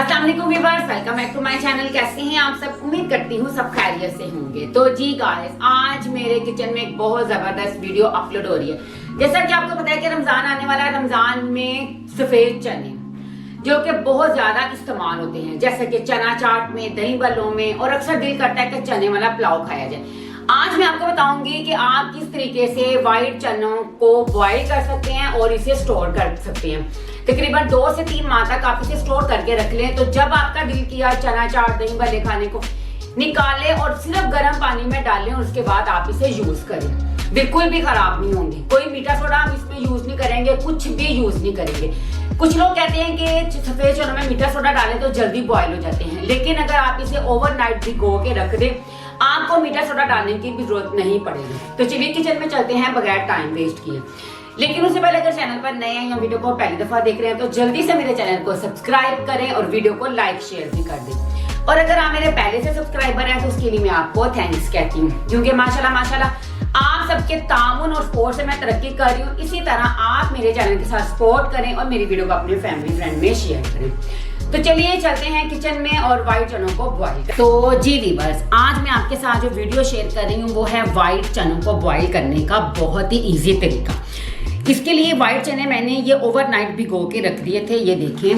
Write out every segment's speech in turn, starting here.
अस्सलाम वालेकुम viewers, welcome back to my channel. कैसे हैं आप सब? उम्मीद करती हूँ सब खैरियत से होंगे। तो जी गाइस, आज मेरे किचन में एक बहुत जबरदस्त वीडियो अपलोड हो रही है। जैसा कि आपको पता है कि रमजान आने वाला है। रमजान में सफेद चने जो कि बहुत ज्यादा इस्तेमाल होते हैं, जैसे कि चना चाट में, दही बल्लों में, और अक्सर दिल करता है कि चने वाला पुलाव खाया जाए। आज मैं आपको बताऊंगी कि आप किस तरीके से व्हाइट चनों को बॉईल कर सकते हैं और इसे स्टोर कर सकते हैं। तकरीबन 2 से 3 माह तक आप इसे स्टोर करके रख लें, तो जब आपका दिल किया चना चाट दही भल्ले खाने को, निकालें और सिर्फ गर्म पानी में डालें और उसके बाद आप इसे यूज करें। बिल्कुल भी खराब नहीं होंगे। कोई मीठा सोडा हम इसमें यूज नहीं करेंगे, कुछ भी यूज नहीं करेंगे। कुछ लोग कहते हैं कि सफेद चनों में मीठा सोडा डालें तो जल्दी बॉयल हो जाते हैं, लेकिन अगर आप इसे ओवरनाइट भिगो के रख दें, आपको मीठा सोडा डालने की भी जरूरत नहीं पड़ेगी। तो चलिए किचन में चलते हैं बगैर टाइम वेस्ट किए। लेकिन उससे पहले अगर चैनल पर नए हैं या वीडियो को पहली दफा देख रहे हैं तो जल्दी से मेरे चैनल को सब्सक्राइब करें और वीडियो को लाइक शेयर भी कर दें। और अगर आप मेरे पहले से सब्सक्राइबर हैं तो उसके लिए मैं आपको थैंक्स कहती हूँ, क्योंकि माशाल्लाह आप सबके ताउन और सपोर्ट से मैं तरक्की कर रही हूँ। इसी तरह आप मेरे चैनल के साथ सपोर्ट करें और मेरी वीडियो को अपने फैमिली फ्रेंड में शेयर करें। तो चलिए चलते हैं किचन में और व्हाइट चनों को बॉईल कर। तो जी व्यूअर्स, आज मैं आपके साथ जो वीडियो शेयर कर रही हूँ वो है व्हाइट चनों को बॉईल करने का बहुत ही इजी तरीका। इसके लिए व्हाइट चने मैंने ये ओवरनाइट भिगो के रख दिए थे। ये देखें,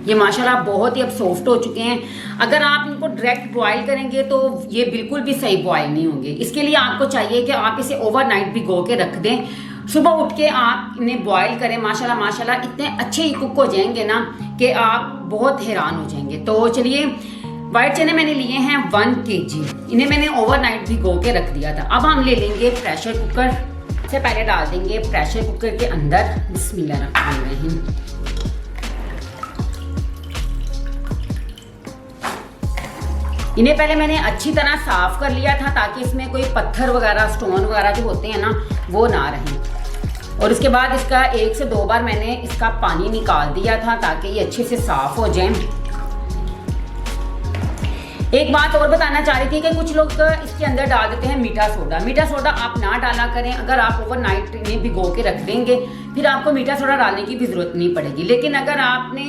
ये माशाल्लाह बहुत ही अब सॉफ्ट हो चुके हैं। अगर आप इनको डायरेक्ट बॉईल करेंगे तो ये बिल्कुल भी सही बॉईल नहीं होंगे। इसके लिए आपको चाहिए कि आप इसे ओवरनाइट भिगो के रख दें, सुबह उठ के आप इन्हें बॉईल करें। माशाल्लाह इतने अच्छे ही कुक हो जाएंगे ना कि आप बहुत हैरान हो जाएंगे। तो चलिए, व्हाइट चने मैंने लिए हैं 1 kg। इन्हें मैंने ओवरनाइट भिगो के रख दिया था। अब हम ले लेंगे प्रेशर कुकर। सबसे पहले डाल देंगे प्रेशर कुकर के अंदर बिस्मिल्लाहिर्रहमानिर्रहीम। इन्हें पहले मैंने अच्छी तरह साफ कर लिया था ताकि इसमें कोई पत्थर वगैरह, स्टोन वगैरह जो होते हैं ना, वो ना रहें। और उसके बाद इसका 1 से 2 बार मैंने इसका पानी निकाल दिया था ताकि ये अच्छे से साफ हो जाए। एक बात और बताना चाह रही थी कि कुछ लोग इसके अंदर डाल देते हैं मीठा सोडा। मीठा सोडा आप ना डाला करें। अगर आप ओवरनाइट इन्हें भिगो के रख देंगे फिर आपको मीठा सोडा डालने की भी जरूरत नहीं पड़ेगी। लेकिन अगर आपने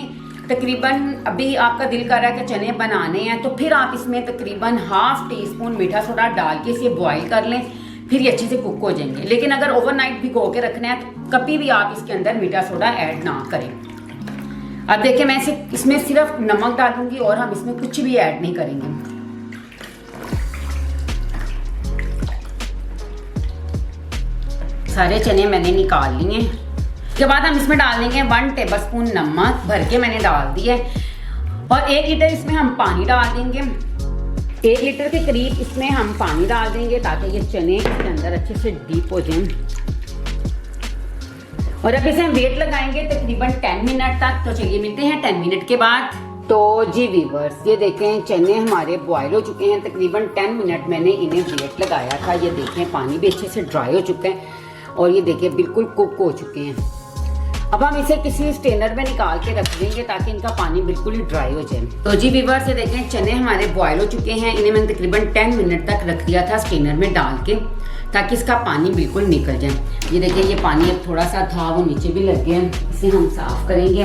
तकरीबन अभी आपका दिल कर रहा है कि चने बनाने हैं तो फिर आप इसमें तकरीबन ½ टीस्पून मीठा सोडा डाल के इसे बॉईल कर लें, फिर ये अच्छे से कुक हो जाएंगे। लेकिन अगर ओवरनाइट भिगो के रखना है तो कभी भी आप इसके अंदर मीठा सोडा ऐड ना करें। अब देखिए, मैं इसमें सिर्फ नमक डालूंगी और हम इसमें कुछ भी ऐड नहीं करेंगे। सारे चने मैंने निकाल लिए। उसके बाद हम इसमें डाल देंगे 1 टेबलस्पून नमक, भर के मैंने डाल दिया। और 1 लीटर इसमें हम पानी डाल देंगे। 1 लीटर के करीब इसमें हम पानी डाल देंगे ताकि ये चने इसके अंदर अच्छे से डीप हो जाएं। और अब इसे हम वेट लगाएंगे तकरीबन 10 मिनट तक। तो चलिए मिलते हैं 10 मिनट के बाद। तो जी व्यूअर्स, ये देखें चने हमारे बॉयल हो चुके हैं। तकरीबन 10 मिनट मैंने इन्हें वेट लगाया था। ये देखें, पानी भी अच्छे से ड्राई हो चुका है और ये देखिए बिल्कुल कुक हो चुके हैं। अब हम इसे किसी स्टेनर में निकाल के रख देंगे ताकि इनका पानी बिल्कुल ही ड्राई हो जाए। तो जी व्यूअर्स, ये देखें चने हमारे बॉयल हो चुके हैं। इन्हें मैंने तकरीबन 10 मिनट तक रख दिया था स्टेनर में डाल के ताकि इसका पानी बिल्कुल निकल जाए। ये देखिए, ये पानी अब थोड़ा सा था वो नीचे भी लग गया। इसे हम साफ करेंगे।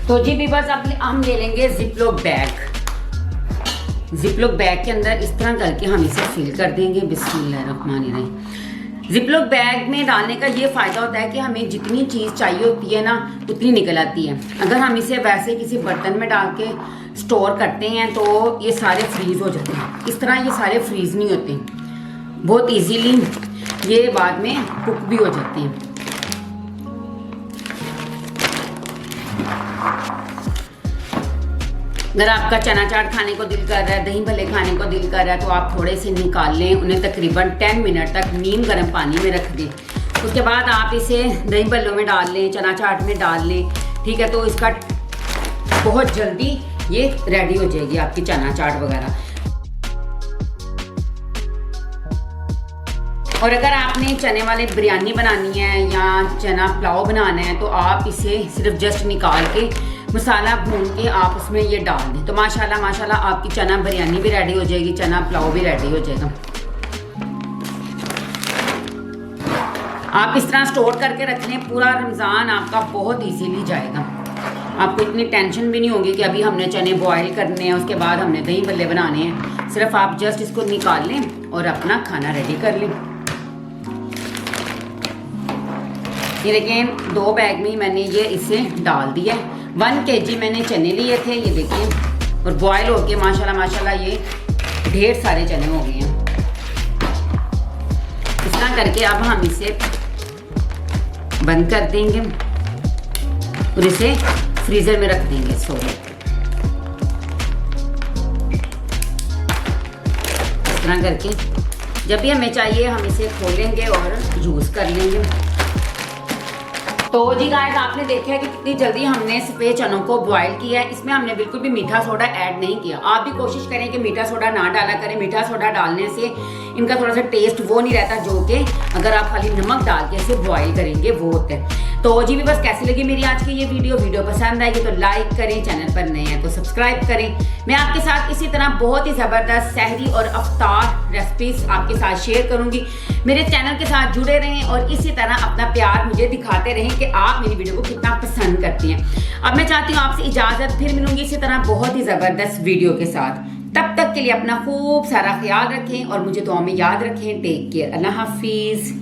तो जी व्यूअर्स, अब हम ले लेंगे जिपलॉक बैग। जिपलॉक बैग के अंदर इस तरह करके हम इसे फिल कर देंगे। बिस्मिल्लाहिर्रहमानिर्रहीम। जिपलॉक बैग में डालने का ये फायदा होता है कि हमें जितनी चीज़ चाहिए होती है ना उतनी निकल आती है। अगर हम इसे वैसे किसी बर्तन में डाल के स्टोर करते हैं तो ये सारे फ्रीज हो जाते हैं। इस तरह ये सारे फ्रीज नहीं होते, बहुत इजीली ये बाद में कुक भी हो जाते हैं। अगर आपका चना चाट खाने को दिल कर रहा है, दही भल्ले खाने को दिल कर रहा है तो आप थोड़े से निकाल लें। उन्हें तकरीबन 10 मिनट तक नीम गर्म पानी में रख दें। उसके बाद आप इसे दही भल्लों में डाल लें, चना चाट में डाल लें। ठीक है, तो इसका बहुत जल्दी ये रेडी हो जाएगी आपकी चना चाट वगैरह। और अगर आपने चने वाले बिरयानी बनानी है या चना पुलाव बनाना है तो आप इसे सिर्फ जस्ट निकाल के मसाला भून के आप उसमें ये डाल दें। तो माशाल्लाह आपकी चना बिरयानी भी रेडी हो जाएगी, चना पुलाव भी रेडी हो जाएगा। आप इस तरह स्टोर करके रख लें, पूरा रमज़ान आपका बहुत इजीली जाएगा। आपको इतनी टेंशन भी नहीं होगी कि अभी हमने चने बॉईल करने हैं, उसके बाद हमने दही भल्ले बनाने हैं। सिर्फ आप जस्ट इसको निकाल लें और अपना खाना रेडी कर लें। ये देखें 2 बैग में मैंने ये इसे डाल दिया है। 1 kg मैंने चने लिए थे, ये देखें, और बॉयल होके माशाल्लाह माशाल्लाह ये ढेर सारे चने हो गए हैं। इस तरह करके अब हम इसे बंद कर देंगे और इसे फ्रीजर में रख देंगे। इस तरह करके जब भी हमें चाहिए हम इसे खोलेंगे और यूज कर लेंगे। तो जी गाइस, आपने देखा है कि कितनी जल्दी हमने सफेद चनों को बॉईल किया है। इसमें हमने बिल्कुल भी मीठा सोडा ऐड नहीं किया। आप भी कोशिश करें कि मीठा सोडा ना डाला करें। मीठा सोडा डालने से इनका थोड़ा सा टेस्ट वो नहीं रहता जो कि अगर आप खाली नमक डाल के इसे बॉईल करेंगे वो होता है। तो जी भी बस कैसी लगी मेरी आज की ये वीडियो पसंद आएगी तो लाइक करें, चैनल पर नए हैं तो सब्सक्राइब करें। मैं आपके साथ इसी तरह बहुत ही ज़बरदस्त सहरी और अफ्तार रेसिपीज आपके साथ शेयर करूंगी। मेरे चैनल के साथ जुड़े रहें और इसी तरह अपना प्यार मुझे दिखाते रहें कि आप मेरी वीडियो को कितना पसंद करती हैं। अब मैं चाहती हूँ आपसे इजाज़त, फिर मिलूंगी इसी तरह बहुत ही ज़बरदस्त वीडियो के साथ। तब तक के लिए अपना खूब सारा ख्याल रखें और मुझे दुआ में याद रखें। टेक केयर, अल्लाह हाफिज़।